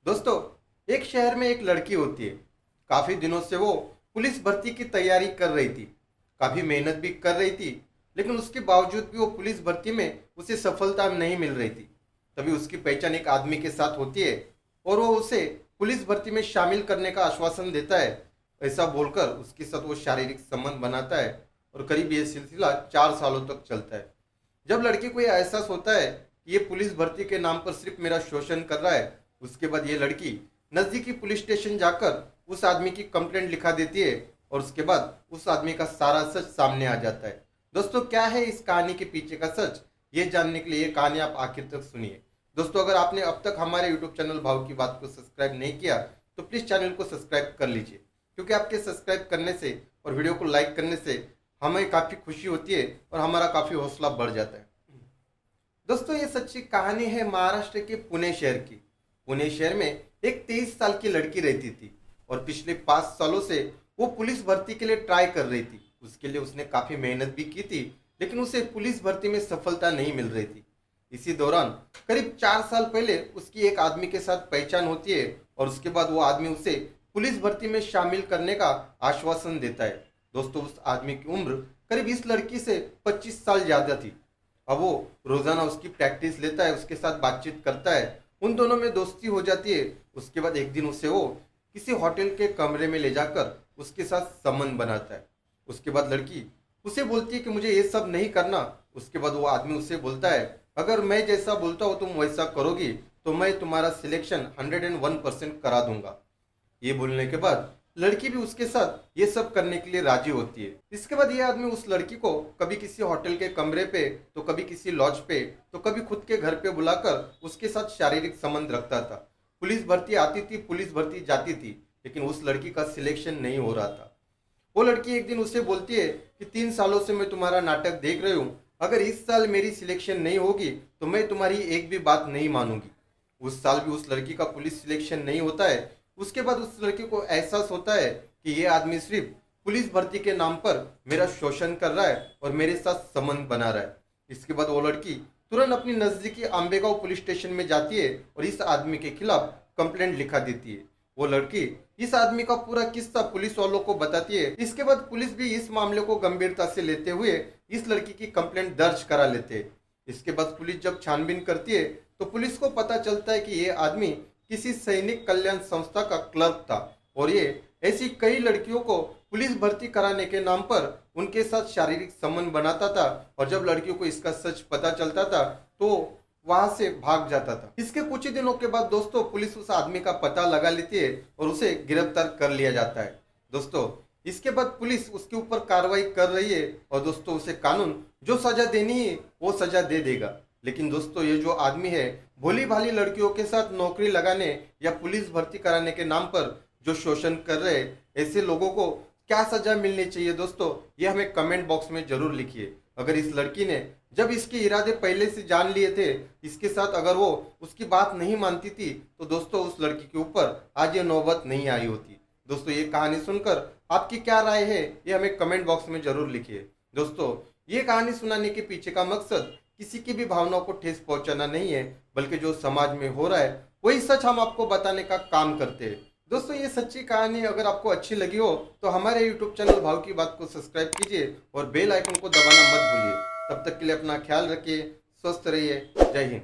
दोस्तों, एक शहर में एक लड़की होती है। काफी दिनों से वो पुलिस भर्ती की तैयारी कर रही थी। काफी मेहनत भी कर रही थी, लेकिन उसके बावजूद भी वो पुलिस भर्ती में उसे सफलता नहीं मिल रही थी। तभी उसकी पहचान एक आदमी के साथ होती है और वो उसे पुलिस भर्ती में शामिल करने का आश्वासन देता है। ऐसा बोलकर उसके साथ वो शारीरिक संबंध बनाता है और करीब ये सिलसिला 4 सालों तक चलता है। जब लड़की को यह एहसास होता है कि ये पुलिस भर्ती के नाम पर सिर्फ मेरा शोषण कर रहा है, उसके बाद ये लड़की नजदीकी पुलिस स्टेशन जाकर उस आदमी की कंप्लेंट लिखा देती है और उसके बाद उस आदमी का सारा सच सामने आ जाता है। दोस्तों, क्या है इस कहानी के पीछे का सच, ये जानने के लिए ये कहानी आप आखिर तक सुनिए। दोस्तों, अगर आपने अब तक हमारे यूट्यूब चैनल भाव की बात को सब्सक्राइब नहीं किया तो प्लीज़ चैनल को सब्सक्राइब कर लीजिए, क्योंकि आपके सब्सक्राइब करने से और वीडियो को लाइक करने से हमें काफ़ी खुशी होती है और हमारा काफ़ी हौसला बढ़ जाता है। दोस्तों, ये सच्ची कहानी है महाराष्ट्र के पुणे शहर की। पुणे शहर में एक 23 साल की लड़की रहती थी और पिछले 5 सालों से वो पुलिस भर्ती के लिए ट्राई कर रही थी। उसके लिए उसने काफ़ी मेहनत भी की थी, लेकिन उसे पुलिस भर्ती में सफलता नहीं मिल रही थी। इसी दौरान करीब 4 साल पहले उसकी एक आदमी के साथ पहचान होती है और उसके बाद वो आदमी उसे पुलिस भर्ती में शामिल करने का आश्वासन देता है। दोस्तों, उस आदमी की उम्र करीब इस लड़की से 25 साल ज़्यादा थी। अब वो रोजाना उसकी प्रैक्टिस लेता है, उसके साथ बातचीत करता है, उन दोनों में दोस्ती हो जाती है। उसके बाद एक दिन उसे वो किसी होटल के कमरे में ले जाकर उसके साथ संबंध बनाता है। उसके बाद लड़की उसे बोलती है कि मुझे ये सब नहीं करना। उसके बाद वो आदमी उसे बोलता है, अगर मैं जैसा बोलता हूँ तुम वैसा करोगी तो मैं तुम्हारा सिलेक्शन 101% करा दूंगा। ये बोलने के बाद लड़की भी उसके साथ ये सब करने के लिए राजी होती है। इसके बाद ये आदमी उस लड़की को कभी किसी होटल के कमरे पे, तो कभी किसी लॉज पे, तो कभी खुद के घर पे बुलाकर उसके साथ शारीरिक संबंध रखता था। पुलिस भर्ती आती थी, पुलिस भर्ती जाती थी, लेकिन उस लड़की का सिलेक्शन नहीं हो रहा था। वो लड़की एक दिन उसे बोलती है कि 3 सालों से मैं तुम्हारा नाटक देख रही हूँ, अगर इस साल मेरी सिलेक्शन नहीं होगी तो मैं तुम्हारी एक भी बात नहीं मानूंगी। उस साल भी उस लड़की का पुलिस सिलेक्शन नहीं होता है। उसके बाद उस लड़की को एहसास होता है कि ये आदमी सिर्फ पुलिस भर्ती के नाम पर मेरा शोषण कर रहा है और मेरे साथ संबंध बना रहा है। इसके बाद वो लड़की तुरंत अपनी नजदीकी आंबेगांव पुलिस स्टेशन में जाती है और इस आदमी के खिलाफ कंप्लेंट लिखा देती है। वो लड़की इस आदमी का पूरा किस्सा पुलिस वालों को बताती है। इसके बाद पुलिस भी इस मामले को गंभीरता से लेते हुए इस लड़की की कंप्लेंट दर्ज करा लेते हैं। इसके बाद पुलिस जब छानबीन करती है तो पुलिस को पता चलता है कि ये आदमी किसी सैनिक कल्याण संस्था का क्लर्क था और ये ऐसी कई लड़कियों को पुलिस भर्ती कराने के नाम पर उनके साथ शारीरिक संबंध बनाता था और जब लड़कियों को इसका सच पता चलता था तो वहां से भाग जाता था। इसके कुछ ही दिनों के बाद दोस्तों पुलिस उस आदमी का पता लगा लेती है और उसे गिरफ्तार कर लिया जाता है। दोस्तों, इसके बाद पुलिस उसके ऊपर कार्रवाई कर रही है और दोस्तों उसे कानून जो सजा देनी है वो सजा दे देगा। लेकिन दोस्तों, ये जो आदमी है भोली भाली लड़कियों के साथ नौकरी लगाने या पुलिस भर्ती कराने के नाम पर जो शोषण कर रहे हैं, ऐसे लोगों को क्या सजा मिलनी चाहिए दोस्तों, ये हमें कमेंट बॉक्स में जरूर लिखिए। अगर इस लड़की ने जब इसके इरादे पहले से जान लिए थे, इसके साथ अगर वो उसकी बात नहीं मानती थी तो दोस्तों उस लड़की के ऊपर आज ये नौबत नहीं आई होती। दोस्तों, ये कहानी सुनकर आपकी क्या राय है ये हमें कमेंट बॉक्स में जरूर लिखिए। दोस्तों, ये कहानी सुनाने के पीछे का मकसद किसी की भी भावनाओं को ठेस पहुंचाना नहीं है, बल्कि जो समाज में हो रहा है वही सच हम आपको बताने का काम करते हैं। दोस्तों, ये सच्ची कहानी अगर आपको अच्छी लगी हो तो हमारे यूट्यूब चैनल भाव की बात को सब्सक्राइब कीजिए और बेल आइकन को दबाना मत भूलिए। तब तक के लिए अपना ख्याल रखिए, स्वस्थ रहिए। जय हिंद।